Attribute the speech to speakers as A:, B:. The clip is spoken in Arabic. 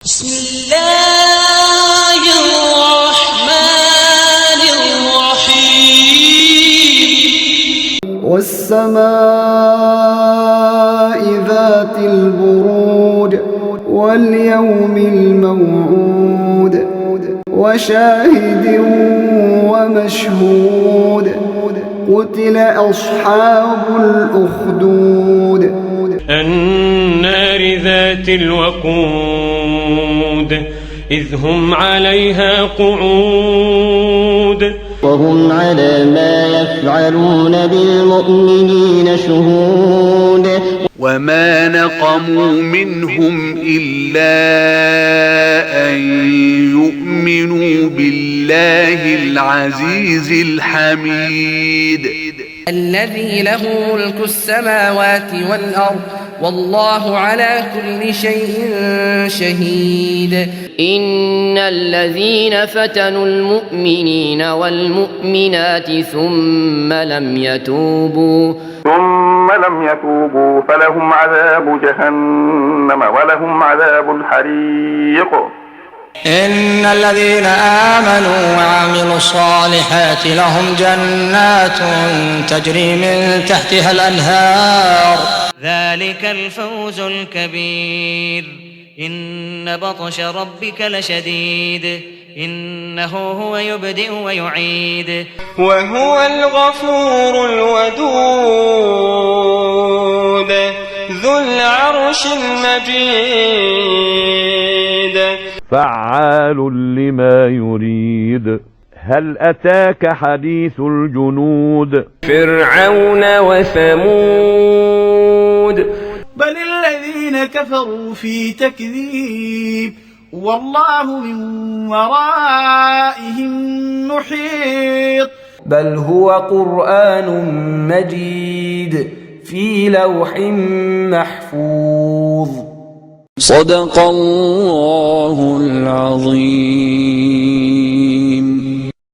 A: بسم الله الرحمن الرحيم
B: والسماء ذات البروج واليوم الموعود وشاهد ومشهود قتل أصحاب الأخدود
C: النار ذات الوقود إذ هم عليها قعود
D: وهم على ما يفعلون بالمؤمنين شهود
E: وما نقموا منهم إلا أن يؤمنوا بالله العزيز الحميد
F: الذي له ملك السماوات والأرض والله على كل شيء شهيد.
G: إن الذين فتنوا المؤمنين والمؤمنات ثم لم يتوبوا
H: فلهم عذاب جهنم ولهم عذاب الحريق.
I: إن الذين آمنوا وعملوا الصالحات لهم جنات تجري من تحتها الأنهار
J: ذلك الفوز الكبير. إن بطش ربك لشديد إنه هو يبدئ ويعيد
K: وهو الغفور الودود ذو العرش المجيد
L: فعال لما يريد. هل أتاك حديث الجنود
K: فرعون وثمود
M: بل الذين كفروا في تكذيب والله من ورائهم محيط.
N: بل هو قرآن مجيد في لوح محفوظ.
O: صدق الله العظيم.